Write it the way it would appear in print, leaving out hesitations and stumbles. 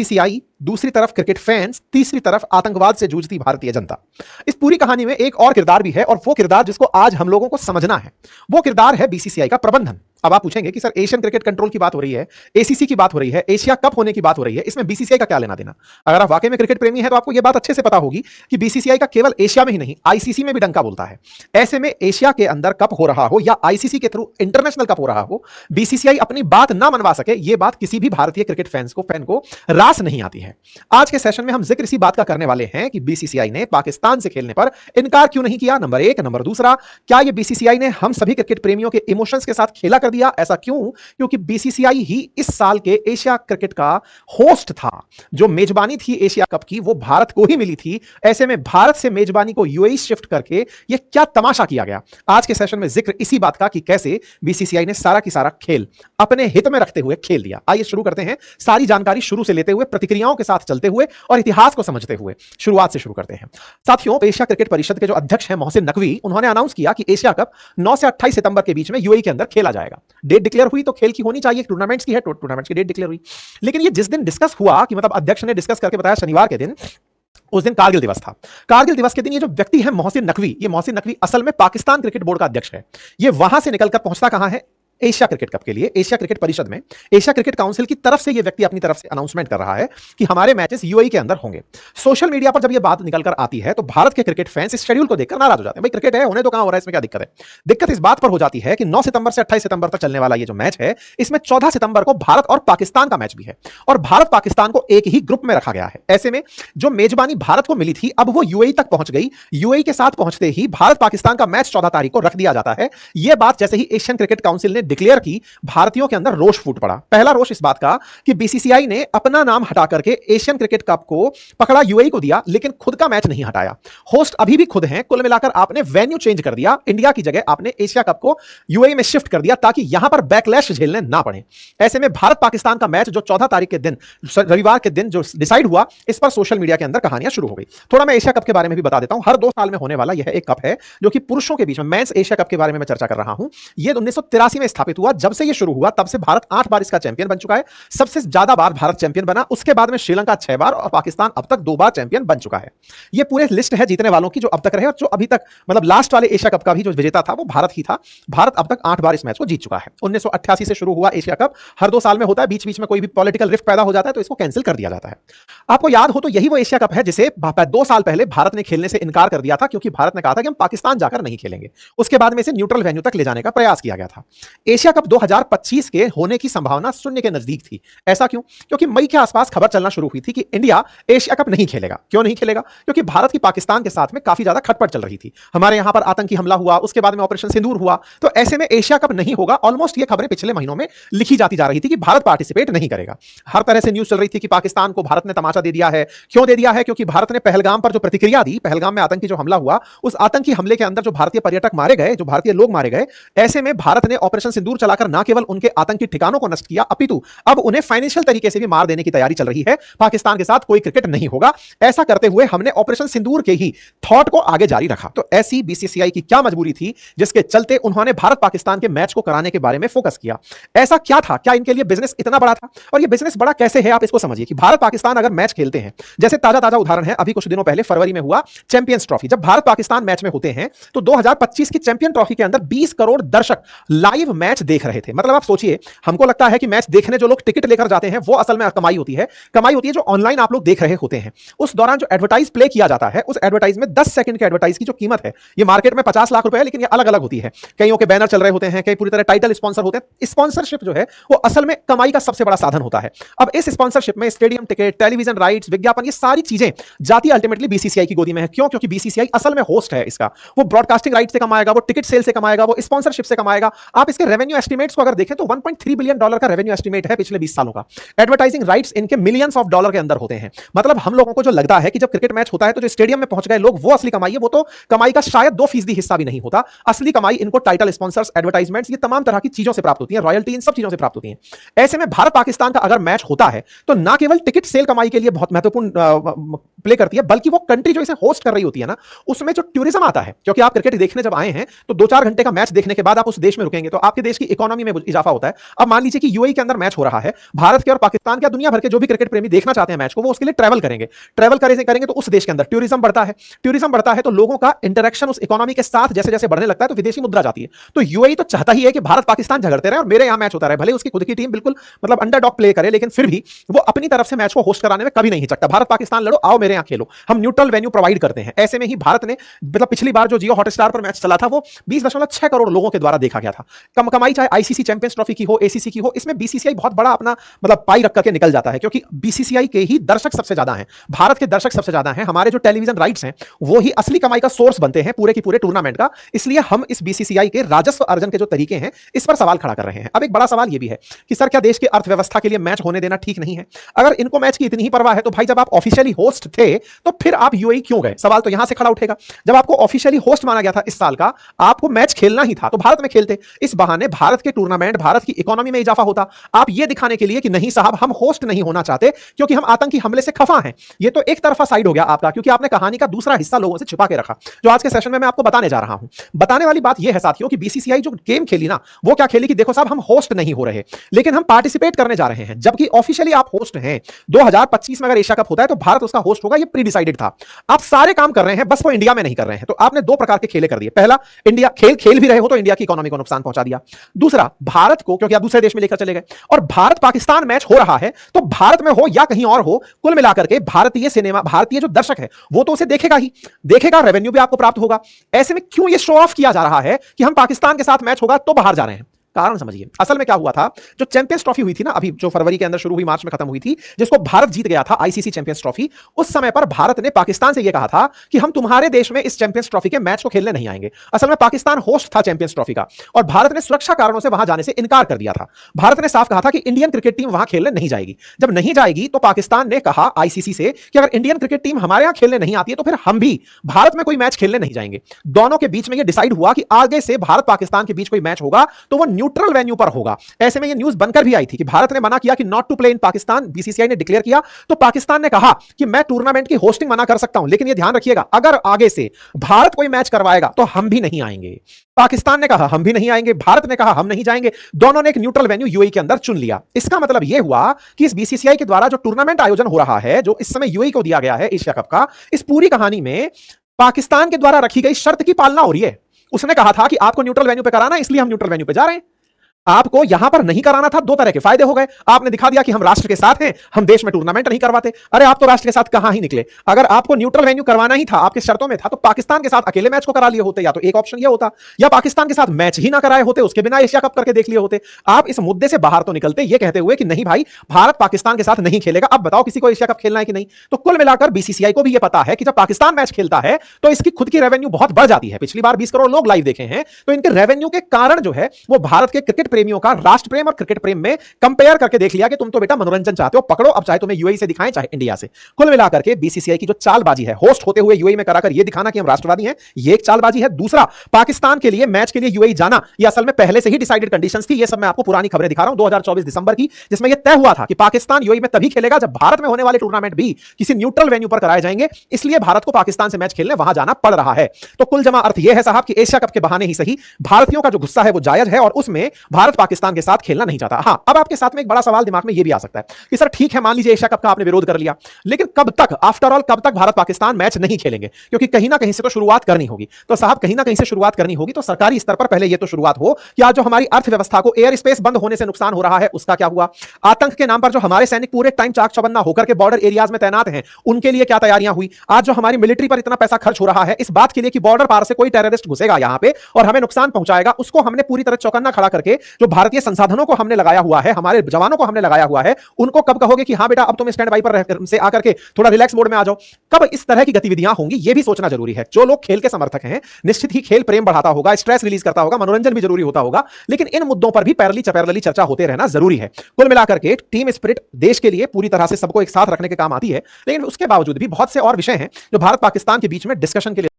BCCI, दूसरी तरफ cricket fans, तीसरी तरफ आतंकवाद से जूझती भारतीय जनता। इस पूरी कहानी में एक और किरदार भी है, और वो किरदार जिसको आज हम लोगों को समझना है, वो किरदार है बीसीसीआई का प्रबंधन। अब आप पूछेंगे कि सर एशियन क्रिकेट कंट्रोल की बात हो रही है, एसीसी की बात हो रही है, एशिया कप होने की बात हो रही है, इसमें बीसीसीआई का क्या लेना देना? अगर आप वाकई में क्रिकेट प्रेमी हैं तो आपको यह बात अच्छे से पता होगी कि बीसीसीआई का केवल एशिया में ही नहीं, आईसीसी में भी डंका बोलता है। ऐसे में एशिया के अंदर कप हो रहा हो या आईसीसी के थ्रू इंटरनेशनल कप हो रहा हो, बीसीसीआई अपनी बात ना मनवा सके, यह बात किसी भी भारतीय क्रिकेट फैन को रास नहीं आती है। आज के सेशन में हम जिक्र इसी बात का करने वाले हैं कि बीसीसीआई ने पाकिस्तान से खेलने पर इनकार क्यों नहीं किया, नंबर एक। नंबर दूसरा, क्या यह बीसीसीआई ने हम सभी क्रिकेट प्रेमियों के इमोशंस के साथ खेला कर दिया? ऐसा क्यों? क्योंकि बीसीसीआई ही इस साल के एशिया क्रिकेट का होस्ट था। जो मेजबानी थी एशिया कप की वो भारत को ही मिली थी। ऐसे में भारत से मेजबानी को यूएई शिफ्ट करके यह क्या तमाशा किया गया? आज के सेशन में जिक्र इसी बात का कि कैसे बीसीसीआई ने सारा की सारा खेल अपने हित में रखते हुए खेल दिया। आइए शुरू करते हैं, सारी जानकारी शुरू से लेते हुए, प्रतिक्रियाओं के साथ चलते हुए और इतिहास को समझते हुए शुरुआत से शुरू करते हैं। साथियों, एशिया क्रिकेट परिषद के जो अध्यक्ष हैं मोहसिन नकवी, उन्होंने अनाउंस किया कि एशिया कप 9 से 28 सितंबर के बीच में यूएई के अंदर खेला जाएगा। डेट डिक्लेयर हुई तो खेल की होनी चाहिए, टूर्नामेंट्स की है, टूर्नामेंट्स की डेट डिक्लेयर हुई। लेकिन ये जिस दिन डिस्कस हुआ कि मतलब अध्यक्ष ने डिस्कस करके बताया शनिवार के दिन, उस दिन कारगिल दिवस था। कारगिल दिवस के दिन ये जो व्यक्ति है मोहसिन नकवी, ये मोहसिन नकवी असल में पाकिस्तान क्रिकेट बोर्ड का अध्यक्ष है। ये वहां से निकलकर पहुंचता कहां है? एशिया क्रिकेट कप के लिए। एशिया क्रिकेट परिषद में, एशिया क्रिकेट काउंसिल की तरफ से यह व्यक्ति अपनी तरफ से अनाउंसमेंट कर रहा है कि हमारे मैचेस यूएई के अंदर होंगे। सोशल मीडिया पर जब यह बात निकलकर आती है तो भारत के क्रिकेट फैंस इस शेड्यूल को देखकर नाराज हो जाते हैं। भाई क्रिकेट है, होने तो कहां हो रहा है, इसमें क्या दिक्कत है? दिक्कत इस बात पर हो जाती है कि 9 सितंबर से 28 सितंबर तक चलने वाला यह जो मैच है, इसमें 14 सितंबर को भारत और पाकिस्तान का मैच भी है, और भारत पाकिस्तान को एक ही ग्रुप में रखा गया है। ऐसे में जो मेजबानी भारत को मिली थी, अब वो यूएई तक पहुंच गई। यूएई के साथ पहुंचते ही भारत पाकिस्तान का मैच 14 तारीख को रख दिया जाता है। यह बात जैसे ही एशियन क्रिकेट काउंसिल ने डिक्लेयर की, भारतीयों के अंदर रोष फूट पड़ा। पहला रोष इस बात का कि बीसीसीआई ने अपना नाम हटा करके एशियन क्रिकेट कप को पकड़ा, यूएई को दिया, लेकिन खुद का मैच नहीं हटाया। होस्ट अभी भी खुद हैं। कुल मिलाकर आपने वेन्यू चेंज कर दिया, इंडिया की जगह आपने एशिया कप को यूएई में शिफ्ट कर दिया ताकि यहां पर बैकलैश झेलने ना पड़े। ऐसे में भारत पाकिस्तान का मैच जो 14 तारीख के दिन, रविवार के दिन जो डिसाइड हुआ, इस पर सोशल मीडिया के अंदर कहानियां शुरू हो गई। थोड़ा मैं एशिया कप के बारे में भी बता देता हूं। हर 2 साल में होने वाला यह एक कप है जो कि पुरुषों के बीच में, मेंस एशिया कप के बारे में मैं चर्चा कर रहा हूं। यह 1983 में स्थापित हुआ। जब से यह शुरू हुआ तब से भारत 8 बार इसका चैंपियन बन चुका है। सबसे ज्यादा बार भारत चैंपियन बना, उसके बाद में श्रीलंका 6 बार और पाकिस्तान अब तक 2 बार चैंपियन बन चुका है। यह पूरे लिस्ट है जीतने वालों की जो अब तक रहे, और जो अभी तक मतलब लास्ट वाले एशिया कप का भी जो विजेता था वो भारत ही था। भारत अब तक 8 बार इस मैच को जीत चुका है। 1988 से शुरू हुआ एशिया कप, हर 2 साल में होता है। बीच बीच में कोई भी पॉलिटिकल रिफ्ट पैदा हो जाता है तो इसको कैंसिल कर दिया जाता है। आपको याद हो तो यही वो एशिया कप है जिसे 2 साल पहले भारत ने खेलने से इनकार कर दिया था, क्योंकि भारत ने कहा था कि हम पाकिस्तान जाकर नहीं खेलेंगे। उसके बाद में इसे न्यूट्रल वेन्यू तक ले जाने का प्रयास किया गया था। एशिया कप 2025 के होने की संभावना शून्य के नजदीक थी। ऐसा क्यों? क्योंकि मई के आसपास खबर चलना शुरू हुई थी कि इंडिया एशिया कप नहीं खेलेगा। क्यों नहीं खेलेगा? क्योंकि भारत की पाकिस्तान के साथ में काफी ज्यादा खटपट चल रही थी। हमारे यहां पर आतंकी हमला हुआ, उसके बाद में ऑपरेशन सिंदूर हुआ, तो ऐसे में एशिया कप नहीं होगा। ऑलमोस्ट ये खबरें पिछले महीनों में लिखी जाती जा रही थी कि भारत पार्टिसिपेट नहीं करेगा। हर तरह से न्यूज चल रही थी कि पाकिस्तान को भारत ने तमाचा दे दिया है। क्यों दे दिया है? क्योंकि भारत ने पहलगाम पर जो प्रतिक्रिया दी, पहलगाम में आतंकी जो हमला हुआ, उस आतंकी हमले के अंदर जो भारतीय पर्यटक मारे गए, जो भारतीय लोग मारे गए, ऐसे में भारत ने ऑपरेशन सिंदूर चलाकर न केवल उनके आतंकी ठिकानों को नष्ट किया, अपितु अब उन्हें फाइनेंशियल तरीके से भी मार देने की तैयारी चल रही है। पाकिस्तान के साथ कोई क्रिकेट नहीं होगा। ऐसा करते हुए हमने ऑपरेशन सिंदूर के ही थॉट को आगे जारी रखा। तो ऐसी बीसीसीआई की क्या मजबूरी थी जिसके चलते उन्होंने भारत पाकिस्तान के मैच को कराने के बारे में फोकस किया? ऐसा क्या था? क्या इनके लिए बिजनेस इतना बड़ा था? और ये बिजनेस बड़ा कैसे है, आप इसको समझिए कि भारत पाकिस्तान अगर मैच खेलते हैं, जैसे ताजा उदाहरण है, अभी कुछ दिनों पहले फरवरी में हुआ चैंपियंस ट्रॉफी। जब भारत पाकिस्तान मैच में होते हैं तो 2025 की चैंपियन ट्रॉफी के अंदर 20 करोड़ दर्शक लाइव मैच देख रहे थे। मतलब आप सोचिए, हमको लगता है कि मैच देखने जो लोग टिकट लेकर जाते हैं वो असल में कमाई होती है। कमाई होती है जो ऑनलाइन आप लोग देख रहे होते हैं। उस दौरान जो एडवर्टाइज प्ले किया जाता है, उस एडवर्टाइज में 10 सेकंड के एडवर्टाइज की जो कीमत है, ये मार्केट में 50 लाख रुपए है, लेकिन ये अलग अलग होती है। कईयों के बैनर चल रहे होते हैं, कई पूरी तरह टाइटल स्पॉन्सर होते हैं। स्पॉन्सरशिप जो है वो असल में कमाई का सबसे बड़ा साधन होता है। अब इस स्पॉन्सरशिप में स्टेडियम टिकट, टेलीविजन राइट्स, विज्ञापन, ये सारी चीजें जाती अल्टीमेटली बीसीसीआई की गोदी में है। क्यों? क्योंकि बीसीसीआई असल में होस्ट है इसका। वो ब्रॉडकास्टिंग राइट से कमाएगा, वो टिकट सेल से कमाएगा, वो स्पॉन्सरशिप से कमाएगा। आप इसके रेवेन्यू एस्टिमेट्स को अगर देखें तो $1.3 बिलियन का रेवेन्यू एस्टिमेट है पिछले 20 सालों का। एडवर्टाइजिंग राइट्स इनके मिलियंस ऑफ डॉलर के अंदर होते हैं। मतलब हम लोगों को जो लगता है कि जब क्रिकेट मैच होता है तो जो स्टेडियम में पहुंच गए लोग वो असली कमाई है, वो तो कमाई का शायद 2% हिस्सा भी नहीं होता। असली कमाई इनको टाइटल स्पॉन्सर्स, एडवर्टाइजमेंट्स, ये तमाम तरह की चीजों से प्राप्त होती है, रॉयल्टी, इन सब चीजों से प्राप्त होती है। ऐसे में भारत पाकिस्तान का अगर मैच होता है तो ना केवल टिकट सेल कमाई के लिए बहुत महत्वपूर्ण प्ले करती है, बल्कि वो कंट्री जो इसे होस्ट कर रही होती है ना, उसमें जो टूरिज्म आता है, क्योंकि आप क्रिकेट देखने जब आए हैं तो 2-4 घंटे का मैच देखने के बाद आप उस देश में रुकेंगे तो आपके आपके देश की इकोनॉमी में इजाफा होता है। अब मान लीजिए कि यूएई के अंदर मैच हो रहा है, भारत के और पाकिस्तान के, दुनिया भर के जो भी क्रिकेट प्रेमी देखना चाहते हैं मैच को, वो उसके लिए ट्रैवल करेंगे। ट्रैवल करेंगे तो उस देश के अंदर टूरिज्म बढ़ता है, टूरिज्म बढ़ता है तो लोगों का इंटरेक्शन उस इकोनॉमी के साथ जैसे जैसे बढ़ने लगता है तो विदेशी मुद्रा जाती है। तो यूएई तो चाहता ही है कि भारत पाकिस्तान झगड़ते रहे और मेरे यहां मैच होता रहे, भले उसकी खुद की टीम बिल्कुल मतलब अंडरडॉग प्ले करे, लेकिन फिर भी वो अपनी तरफ से मैच को होस्ट कराने में कभी नहीं हिचकता। भारत पाकिस्तान लड़ो, आओ मेरे यहां खेलो, हम न्यूट्रल वेन्यू प्रोवाइड करते हैं। ऐसे में ही भारत ने मतलब पिछली बार जो जियो हॉटस्टार पर मैच चला था वो 20.6 करोड़ लोगों के द्वारा देखा गया था। कमाई चाहे आईसीसी चैंपियंस ट्रॉफी की हो, एसीसी की हो, इसमें बीसीसीआई बहुत बड़ा अपना मतलब पाई रख करके निकल जाता है, क्योंकि बीसीसीआई के ही दर्शक सबसे ज्यादा हैं, भारत के दर्शक सबसे ज्यादा हैं, हमारे जो टेलीविजन राइट्स हैं वो ही असली कमाई का सोर्स बनते हैं पूरे की पूरे टूर्नामेंट का। इसलिए हम इस बीसीसीआई के राजस्व अर्जन के जो तरीके हैं इस पर सवाल खड़ा कर रहे हैं। अब एक बड़ा सवाल यह भी है कि सर क्या देश की अर्थव्यवस्था के लिए मैच होने देना ठीक नहीं है? अगर इनको मैच की इतनी ही परवाह है तो भाई जब आप ऑफिशियली होस्ट थे तो फिर आप यूएई क्यों गए? सवाल तो यहां से खड़ा उठेगा। जब आपको ऑफिशियली होस्ट माना गया था इस साल का, आपको मैच खेलना ही था तो भारत में खेलते। इस बहाने भारत के टूर्नामेंट, भारत की इकोनॉमी में इजाफा होता। आप यह दिखाने के लिए कि नहीं साहब हम होस्ट नहीं होना चाहते क्योंकि हम आतंकी हमले से खफा हैं, ये तो एक तरफा साइड हो गया आपका, क्योंकि आपने कहानी का दूसरा हिस्सा लोगों से छिपा के रखा, जो आज के सेशन में मैं आपको बताने जा रहा हूं। बताने वाली बात यह है साथियों कि बीसीसीआई जो गेम खेली ना, वो क्या खेली कि देखो साहब हम होस्ट नहीं हो रहे लेकिन हम पार्टिसिपेट करने जा रहे हैं, जबकि ऑफिशियली आप होस्ट हैं। 2025 में अगर एशिया कप होता है तो भारत उसका होस्ट होगा, ये प्री डिसाइडेड था। आप सारे काम कर रहे हैं, बस वो इंडिया में नहीं कर रहे हैं। तो आपने दो प्रकार के खेले कर दिए। पहला, इंडिया खेल भी रहे हो तो इंडिया की इकोनॉमी को नुकसान पहुंचा दिया। दूसरा, भारत को क्योंकि आप दूसरे देश में लेकर चले गए, और भारत पाकिस्तान मैच हो रहा है तो भारत में हो या कहीं और हो, कुल मिलाकर के भारतीय सिनेमा, भारतीय जो दर्शक है वो तो उसे देखेगा ही देखेगा, रेवेन्यू भी आपको प्राप्त होगा। ऐसे में क्यों ये शो ऑफ किया जा रहा है कि हम पाकिस्तान के साथ मैच होगा तो बाहर जा रहे हैं? कारण समझिए। असल में क्या हुआ था, जो चैंपियंस ट्रॉफी हुई थी ना, अभी जो फरवरी के अंदर शुरू हुई, मार्च में खत्म हुई थी, जिसको भारत जीत गया था, आईसीसी चैंपियंस ट्रॉफी, उस समय पर भारत ने पाकिस्तान से यह कहा था कि हम तुम्हारे देश में इस चैंपियंस ट्रॉफी के मैच को खेलने नहीं आएंगे। असल में पाकिस्तान होस्ट था चैंपियंस ट्रॉफी का और भारत ने सुरक्षा कारणों से वहां जाने से इनकार कर दिया था। भारत ने साफ कहा था कि इंडियन क्रिकेट टीम वहां खेलने नहीं जाएगी। जब नहीं जाएगी तो पाकिस्तान ने कहा आईसीसी से कि अगर इंडियन क्रिकेट टीम हमारे यहां खेलने नहीं आती है तो फिर हम भी भारत में कोई मैच खेलने नहीं जाएंगे। दोनों के बीच में यह डिसाइड हुआ कि आगे से भारत पाकिस्तान के बीच कोई मैच होगा तो वो न्यूट्रल वेन्यू पर होगा। ऐसे में यह न्यूज़ बनकर भी आई थी कि भारत ने मना किया कि not to play in Pakistan, BCCI ने डिक्लेयर किया, तो पाकिस्तान ने कहा कि मैं टूर्नामेंट की होस्टिंग मना कर सकता हूं, लेकिन यह ध्यान रखिएगा अगर आगे से भारत कोई मैच करवाएगा तो हम भी नहीं आएंगे। पाकिस्तान ने कहा हम भी नहीं आएंगे, भारत ने कहा हम नहीं जाएंगे, दोनों ने एक न्यूट्रल वेन्यू यूएई के अंदर चुन लिया। इसका मतलब यह हुआ कि इस बीसीसीआई के द्वारा जो टूर्नामेंट आयोजन हो रहा है, जो इस समय यूएई को दिया गया है एशिया कप का, इस पूरी कहानी में पाकिस्तान के द्वारा रखी गई शर्त की पालना हो रही है। उसने कहा था कि आपको न्यूट्रल वेन्यू पे कराना है, इसलिए हम न्यूट्रल वेन्यू पे जा रहे हैं। आपको यहां पर नहीं कराना था, दो तरह के फायदे हो गए। आपने दिखा दिया कि हम राष्ट्र के साथ हैं, हम देश में टूर्नामेंट नहीं करवाते। अरे आप तो राष्ट्र के साथ कहां ही निकले। अगर आपको न्यूट्रल वेन्यू करवाना ही था, आपके शर्तों में था, तो पाकिस्तान के साथ अकेले मैच को करा लिए होते, या तो एक ऑप्शन यह होता, या पाकिस्तान के साथ मैच ही ना कराए होते, उसके बिना एशिया कप करके देख लिए होते। आप इस मुद्दे से बाहर तो निकलते यह कहते हुए कि नहीं भाई भारत पाकिस्तान के साथ नहीं खेलेगा। अब बताओ किसी को एशिया कप खेलना है कि नहीं? तो कुल मिलाकर बीसीसीआई को भी यह पता है कि जब पाकिस्तान मैच खेलता है तो इसकी खुद की रेवेन्यू बहुत बढ़ जाती है। पिछली बार 20 करोड़ लोग लाइव देखे हैं, तो इनके रेवेन्यू के कारण जो है वो भारत के क्रिकेट प्रेमियों का राष्ट्र प्रेम और क्रिकेट प्रेम में कंपेयर करके देख लिया कि तुम तो बेटा मनोरंजन चाहते हो, पकड़ो, अब चाहे तुम्हें यूएई से दिखाएं चाहे इंडिया से। कुल मिलाकर के बीसीसीआई की जो चालबाजी है, होस्ट होते हुए यूएई में कराकर यह दिखाना कि हम राष्ट्रवादी हैं, यह एक चालबाजी है। दूसरा, पाकिस्तान के लिए मैच के लिए यूएई जाना, यह असल में पहले से ही डिसाइडेड कंडीशंस थी। यह सब मैं आपको पुरानी खबरें दिखा रहा हूं 2024 दिसंबर की, जिसमें यह तय हुआ था कि पाकिस्तान यूएई में तभी खेलेगा जब भारत में होने वाले टूर्नामेंट भी किसी न्यूट्रल वेन्यू पर कराए जाएंगे। इसलिए भारत को पाकिस्तान से मैच खेलने वहां जाना पड़ रहा है। तो कुल जमा अर्थ यह है साहब कि एशिया कप के बहाने ही सही, भारतीयों का जो गुस्सा है वो जायज है और उसमें भारत पाकिस्तान के साथ खेलना नहीं चाहता। हां, अब आपके साथ में एक बड़ा सवाल दिमाग में यह भी आ सकता है कि सर ठीक है, मान लीजिए एशिया कप का आपने विरोध कर लिया, लेकिन कब तक, आफ्टर ऑल कब तक भारत पाकिस्तान मैच नहीं खेलेंगे? क्योंकि कहीं ना कहीं से तो शुरुआत करनी होगी। तो साहब कहीं ना कहीं से शुरुआत करनी होगी, तो सरकारी स्तर पर पहले यह तो शुरुआत हो कि आज जो हमारी अर्थव्यवस्था को एयर स्पेस बंद होने से नुकसान हो रहा है उसका क्या हुआ? आतंक के नाम पर जो हमारे सैनिक पूरे टाइम चाक चौबंदा होकर के बॉर्डर एरियाज में तैनात हैं, उनके लिए क्या तैयारियां हुई? आज जो हमारी मिलिट्री पर इतना पैसा खर्च हो रहा है इस बात के लिए कि बॉर्डर पार से कोई टेररिस्ट घुसेगा यहां पे और हमें नुकसान पहुंचाएगा, उसको हमने पूरी तरह चौकन्ना खड़ा करके जो भारतीय संसाधनों को हमने लगाया हुआ है, हमारे जवानों को हमने लगाया हुआ है, उनको कब कहोगे कि हां बेटा अब तुम स्टैंड बाई पर से आकर के थोड़ा रिलैक्स मोड में आ जाओ? कब इस तरह की गतिविधियां होंगी यह भी सोचना जरूरी है। जो लोग खेल के समर्थक हैं, निश्चित ही खेल प्रेम बढ़ाता होगा, स्ट्रेस रिलीज करता होगा, मनोरंजन भी जरूरी होता होगा, लेकिन इन मुद्दों पर भी पैरेलली चपैरेलली चर्चा होते रहना जरूरी है। कुल मिलाकर के टीम स्पिरिट देश के लिए पूरी तरह से सबको एक साथ रखने के काम आती है, लेकिन उसके बावजूद भी बहुत से और विषय हैं जो भारत पाकिस्तान के बीच में डिस्कशन के लिए